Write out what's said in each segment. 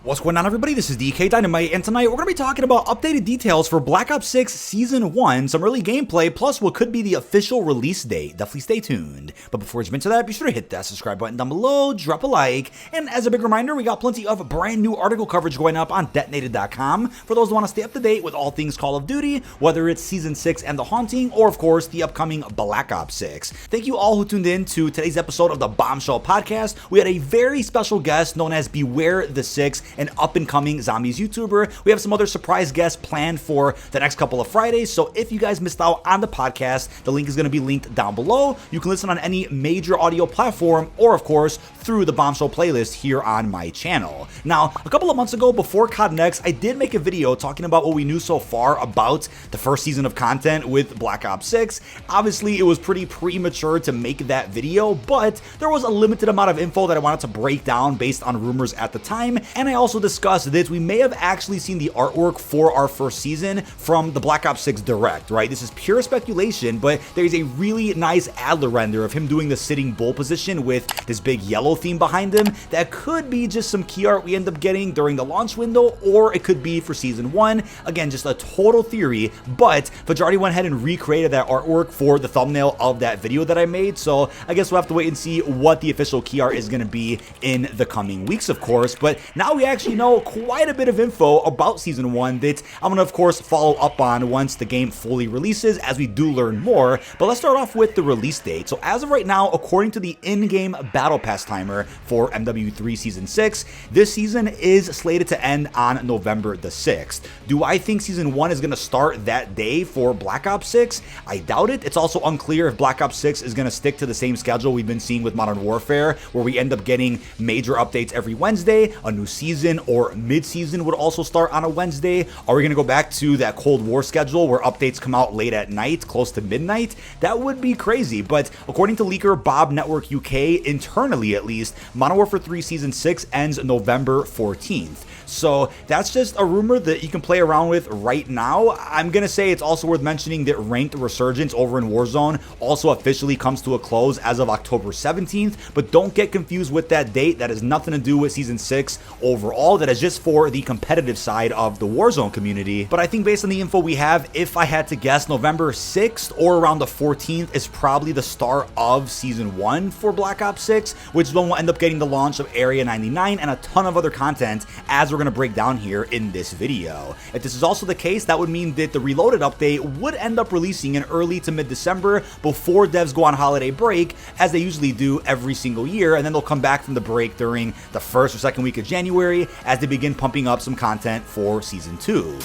What's going on, everybody? This is dkdynamite, and tonight we're going to be talking about updated details for Black Ops 6 Season 1, some early gameplay, plus what could be the official release date. Definitely stay tuned. But before we jump into that, be sure to hit that subscribe button down below, drop a like, and as a big reminder, we got plenty of brand new article coverage going up on detonated.com for those who want to stay up to date with all things Call of Duty, whether it's Season 6 and The Haunting, or of course, the upcoming Black Ops 6. Thank you all who tuned in to today's episode of the Bombshell Podcast. We had a very special guest known as Beware the Six, an up-and-coming zombies YouTuber. We have some other surprise guests planned for the next couple of Fridays, so if you guys missed out on the podcast, the link is going to be linked down below. You can listen on any major audio platform, or of course, through the Bombshell playlist here on my channel. Now, a couple of months ago, before COD Next, I did make a video talking about what we knew so far about the first season of content with Black Ops 6. Obviously, it was pretty premature to make that video, but there was a limited amount of info that I wanted to break down based on rumors at the time, and I also discussed that we may have actually seen the artwork for our first season from the Black Ops 6 Direct, right? This is pure speculation, but there's a really nice Adler render of him doing the sitting bull position with this big yellow theme behind him. That could be just some key art we end up getting during the launch window, or it could be for Season 1. Again, just a total theory, but Fajardi went ahead and recreated that artwork for the thumbnail of that video that I made, so I guess we'll have to wait and see what the official key art is going to be in the coming weeks, of course. But now we actually know quite a bit of info about Season 1 that I'm going to, of course, follow up on once the game fully releases, as we do learn more. But let's start off with the release date. So as of right now, according to the in-game Battle Pass timer for MW3 Season 6, this season is slated to end on November the 6th. Do I think Season 1 is going to start that day for Black Ops 6? I doubt it. It's also unclear if Black Ops 6 is going to stick to the same schedule we've been seeing with Modern Warfare, where we end up getting major updates every Wednesday, a new season, or mid-season would also start on a Wednesday. Are we going to go back to that Cold War schedule where updates come out late at night, close to midnight? That would be crazy, but according to leaker Bob Network UK, internally at least, Modern Warfare 3 Season 6 ends November 14th. So that's just a rumor that you can play around with right now. I'm going to say it's also worth mentioning that Ranked Resurgence over in Warzone also officially comes to a close as of October 17th, but don't get confused with that date. That has nothing to do with Season 6 overall. That is just for the competitive side of the Warzone community. But I think based on the info we have, if I had to guess, November 6th or around the 14th is probably the start of Season 1 for Black Ops 6, which is when we'll end up getting the launch of Area 99 and a ton of other content, as we're going to break down here in this video. If this is also the case, that would mean that the Reloaded update would end up releasing in early to mid-December before devs go on holiday break, as they usually do every single year, and then they'll come back from the break during the first or second week of January as they begin pumping up some content for Season 2.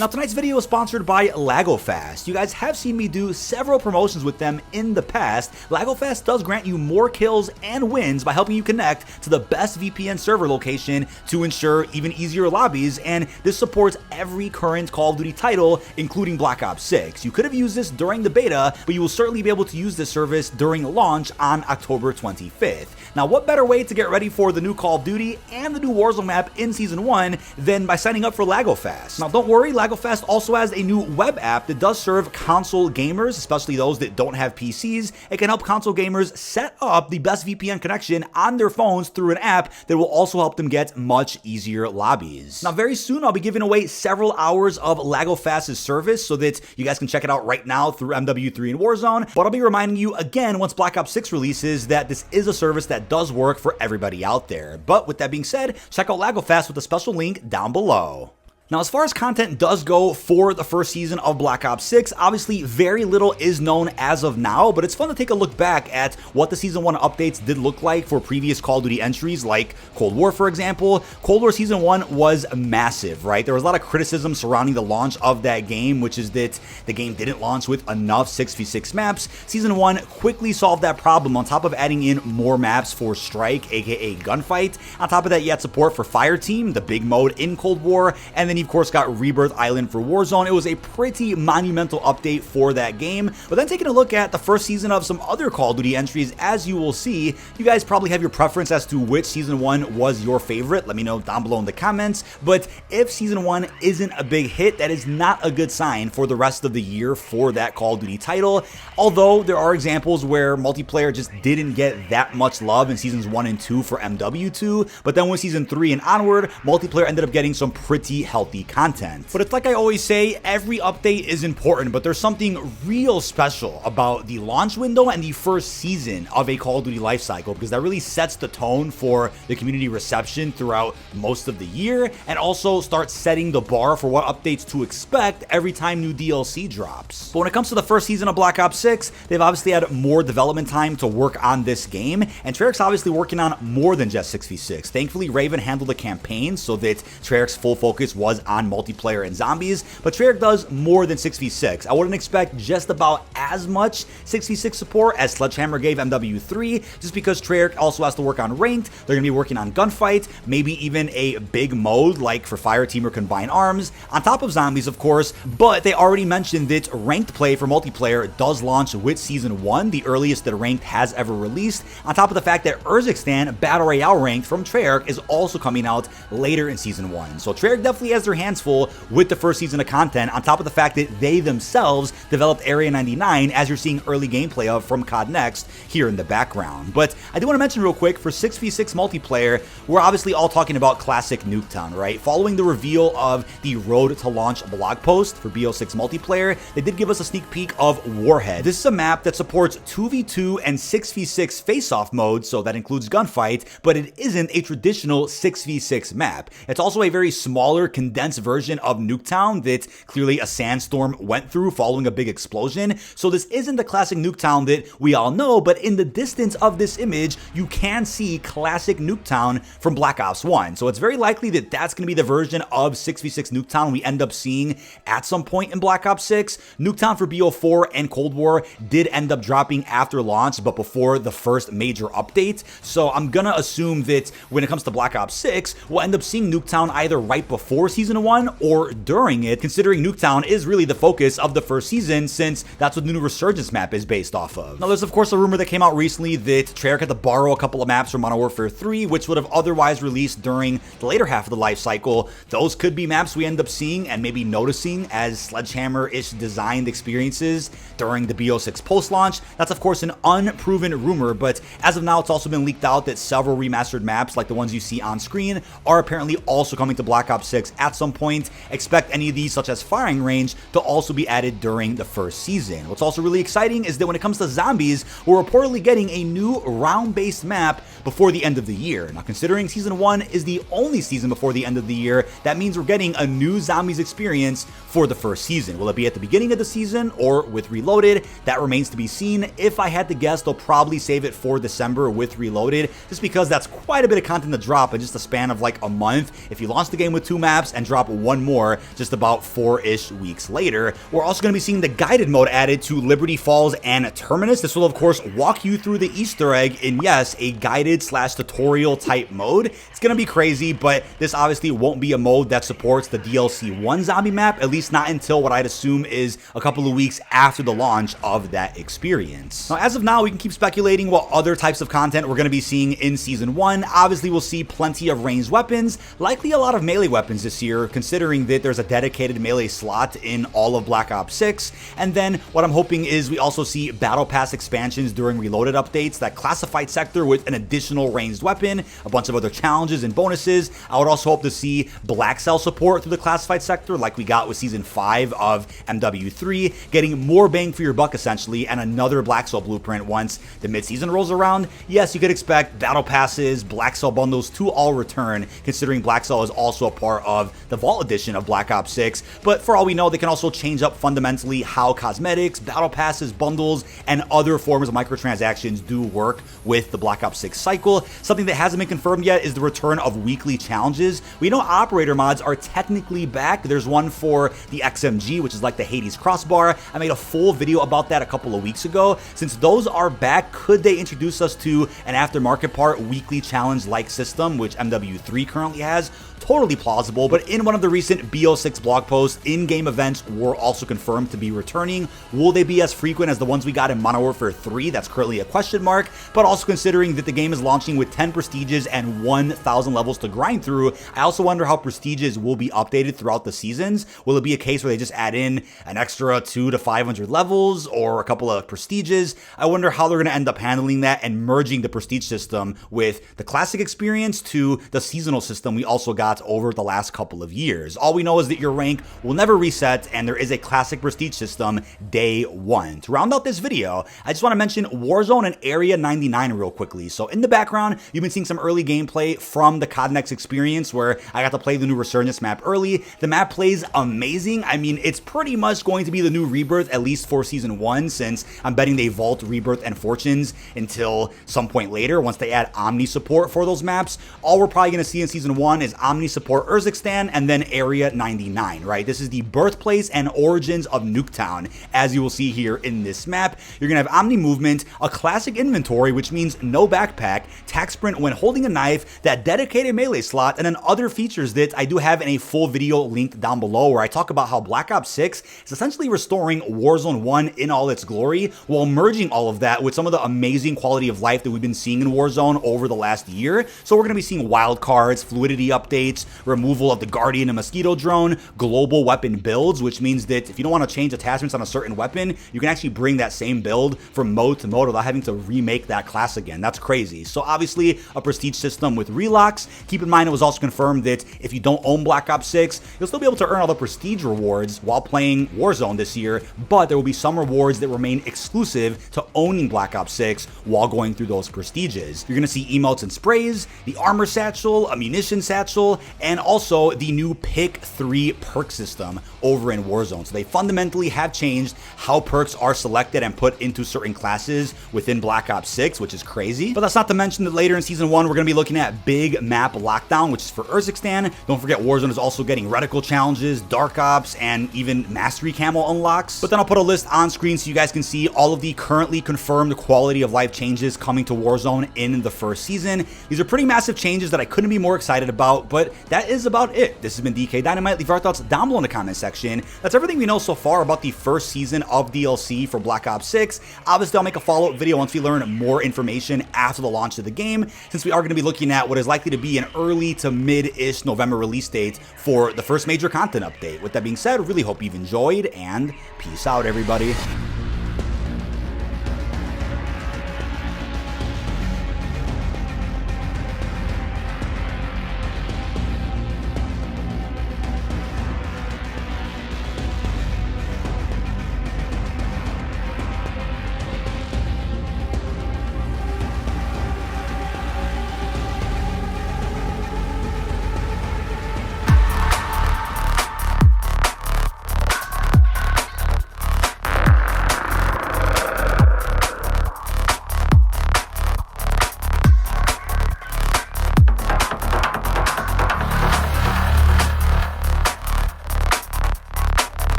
Now, tonight's video is sponsored by LagoFast. You guys have seen me do several promotions with them in the past. LagoFast does grant you more kills and wins by helping you connect to the best VPN server location to ensure even easier lobbies, and this supports every current Call of Duty title, including Black Ops 6. You could have used this during the beta, but you will certainly be able to use this service during launch on October 25th. Now, what better way to get ready for the new Call of Duty and the new Warzone map in Season 1 than by signing up for LagoFast? Now, don't worry, LagoFast also has a new web app that does serve console gamers, especially those that don't have PCs. It can help console gamers set up the best VPN connection on their phones through an app that will also help them get much easier lobbies. Now, very soon, I'll be giving away several hours of LagoFast's service so that you guys can check it out right now through MW3 and Warzone, but I'll be reminding you again once Black Ops 6 releases that this is a service that does work for everybody out there. But with that being said, check out LagoFast with a special link down below. Now, as far as content does go for the first season of Black Ops 6, obviously very little is known as of now, but it's fun to take a look back at what the Season 1 updates did look like for previous Call of Duty entries, like Cold War, for example. Cold War Season 1 was massive, right? There was a lot of criticism surrounding the launch of that game, which is that the game didn't launch with enough 6v6 maps. Season 1 quickly solved that problem on top of adding in more maps for Strike, aka Gunfight. On top of that, you had support for Fireteam, the big mode in Cold War, and then you of course got Rebirth Island for Warzone. It was a pretty monumental update for that game. But then taking a look at the first season of some other Call of Duty entries, as you will see, you guys probably have your preference as to which Season 1 was your favorite. Let me know down below in the comments. But if Season 1 isn't a big hit, that is not a good sign for the rest of the year for that Call of Duty title. Although there are examples where multiplayer just didn't get that much love in Seasons 1 and 2 for MW2, but then with Season 3 and onward, multiplayer ended up getting some pretty healthy content. But it's like I always say, every update is important, but there's something real special about the launch window and the first season of a Call of Duty lifecycle, because that really sets the tone for the community reception throughout most of the year, and also starts setting the bar for what updates to expect every time new DLC drops. But when it comes to the first season of Black Ops 6, they've obviously had more development time to work on this game, and Treyarch's obviously working on more than just 6v6. Thankfully, Raven handled the campaign so that Treyarch's full focus was on multiplayer and zombies, but Treyarch does more than 6v6. I wouldn't expect just about as much 6v6 support as Sledgehammer gave MW3, just because Treyarch also has to work on ranked. They're going to be working on gunfight, maybe even a big mode like for Fireteam or Combined Arms, on top of zombies of course, but they already mentioned that ranked play for multiplayer does launch with Season 1, the earliest that ranked has ever released, on top of the fact that Urzikstan Battle Royale ranked from Treyarch is also coming out later in Season 1. So Treyarch definitely has their hands full with the first season of content, on top of the fact that they themselves developed Area 99, as you're seeing early gameplay of from COD Next here in the background. But I do want to mention real quick, for 6v6 multiplayer, we're obviously all talking about classic Nuketown, right? Following the reveal of the Road to Launch blog post for BO6 multiplayer, they did give us a sneak peek of Warhead. This is a map that supports 2v2 and 6v6 face-off modes, so that includes gunfight, but it isn't a traditional 6v6 map. It's also a very smaller, condensed version of Nuketown that clearly a sandstorm went through following a big explosion. So this isn't the classic Nuketown that we all know, but in the distance of this image, you can see classic Nuketown from Black Ops 1. So it's very likely that that's going to be the version of 6v6 Nuketown we end up seeing at some point in Black Ops 6. Nuketown for BO4 and Cold War did end up dropping after launch, but before the first major update. So I'm gonna assume that when it comes to Black Ops 6, we'll end up seeing Nuketown either right before Season 1 or during it, considering Nuketown is really the focus of the first season, since that's what the new Resurgence map is based off of. Now, there's of course a rumor that came out recently that Treyarch had to borrow a couple of maps from Modern Warfare 3, which would have otherwise released during the later half of the life cycle. Those could be maps we end up seeing and maybe noticing as Sledgehammer-ish designed experiences during the BO6 post-launch. That's of course an unproven rumor, but as of now, it's also been leaked out that several remastered maps, like the ones you see on screen, are apparently also coming to Black Ops 6 at some point. Expect any of these, such as Firing Range, to also be added during the first season. What's also really exciting is that when it comes to zombies, we're reportedly getting a new round-based map before the end of the year. Now, considering Season 1 is the only season before the end of the year, that means we're getting a new zombies experience for the first season. Will it be at the beginning of the season or with Reloaded? That remains to be seen. If I had to guess, they'll probably save it for December with Reloaded, just because that's quite a bit of content to drop in just a span of like a month. If you launch the game with 2 maps and drop one more just about 4-ish weeks later. We're also going to be seeing the guided mode added to Liberty Falls and Terminus. This will of course walk you through the Easter egg in, yes, a guided / tutorial type mode. It's going to be crazy, but this obviously won't be a mode that supports the DLC 1 zombie map, at least not until what I'd assume is a couple of weeks after the launch of that experience. Now, as of now, we can keep speculating what other types of content we're going to be seeing in Season 1. Obviously, we'll see plenty of ranged weapons, likely a lot of melee weapons this year, considering that there's a dedicated melee slot in all of Black Ops 6. And then what I'm hoping is we also see Battle Pass expansions during Reloaded updates, that classified sector with an additional ranged weapon, a bunch of other challenges and bonuses. I would also hope to see Blackcell support through the classified sector like we got with Season 5 of MW3, getting more bang for your buck essentially, and another Blackcell blueprint once the mid-season rolls around. Yes, you could expect Battle Passes, Blackcell bundles to all return, considering Blackcell is also a part of the Vault Edition of Black Ops 6, but for all we know, they can also change up fundamentally how cosmetics, Battle Passes, bundles, and other forms of microtransactions do work with the Black Ops 6 cycle. Something that hasn't been confirmed yet is the return of weekly challenges. We know operator mods are technically back. There's one for the XMG, which is like the Hades crossbar. I made a full video about that a couple of weeks ago. Since those are back, could they introduce us to an aftermarket part weekly challenge like system, which MW3 currently has? totally plausible, but in one of the recent BO6 blog posts, in-game events were also confirmed to be returning. Will they be as frequent as the ones we got in Modern Warfare 3? That's currently a question mark, but also considering that the game is launching with 10 prestiges and 1,000 levels to grind through, I also wonder how prestiges will be updated throughout the seasons. Will it be a case where they just add in an extra 200 to 500 levels or a couple of prestiges? I wonder how they're going to end up handling that and merging the prestige system with the classic experience to the seasonal system we also got over the last couple of years. All we know is that your rank will never reset and there is a classic prestige system day one. To round out this video, I just want to mention Warzone and Area 99 real quickly. So in the background, you've been seeing some early gameplay from the COD experience where I got to play the new Resurgence map early. The map plays amazing. I mean, it's pretty much going to be the new Rebirth, at least for Season 1, since I'm betting they vault Rebirth and Fortunes until some point later once they add Omni support for those maps. All we're probably going to see in Season 1 is Omni support Urzikstan and then Area 99, right? This is the birthplace and origins of Nuketown, as you will see here in this map. You're going to have Omni movement, a classic inventory, which means no backpack, tac sprint when holding a knife, that dedicated melee slot, and then other features that I do have in a full video linked down below where I talk about how Black Ops 6 is essentially restoring Warzone 1 in all its glory while merging all of that with some of the amazing quality of life that we've been seeing in Warzone over the last year. So we're going to be seeing wild cards, fluidity updates, removal of the Guardian and Mosquito drone, global weapon builds, which means that if you don't want to change attachments on a certain weapon, you can actually bring that same build from mode to mode without having to remake that class again. That's crazy. So obviously a prestige system with relocks. Keep in mind it was also confirmed that if you don't own Black Ops 6, you'll still be able to earn all the prestige rewards while playing Warzone this year, but there will be some rewards that remain exclusive to owning Black Ops 6 while going through those prestiges. You're going to see emotes and sprays, the armor satchel, a munition satchel, and also the new pick 3 perk system over in Warzone. So they fundamentally have changed how perks are selected and put into certain classes within Black Ops 6, which is crazy. But that's not to mention that later in Season 1, we're going to be looking at Big Map Lockdown, which is for Urzikstan. Don't forget Warzone is also getting reticle challenges, dark ops, and even mastery camo unlocks. But then I'll put a list on screen so you guys can see all of the currently confirmed quality of life changes coming to Warzone in the first season. These are pretty massive changes that I couldn't be more excited about, but that is about it. This has been dkdynamite. Leave our thoughts down below in the comment section. That's everything we know so far about the first season of DLC for Black Ops 6. Obviously, I'll make a follow-up video once we learn more information after the launch of the game, since we are going to be looking at what is likely to be an early to mid-ish November release date for the first major content update. With that being said, really hope you've enjoyed, and peace out, everybody.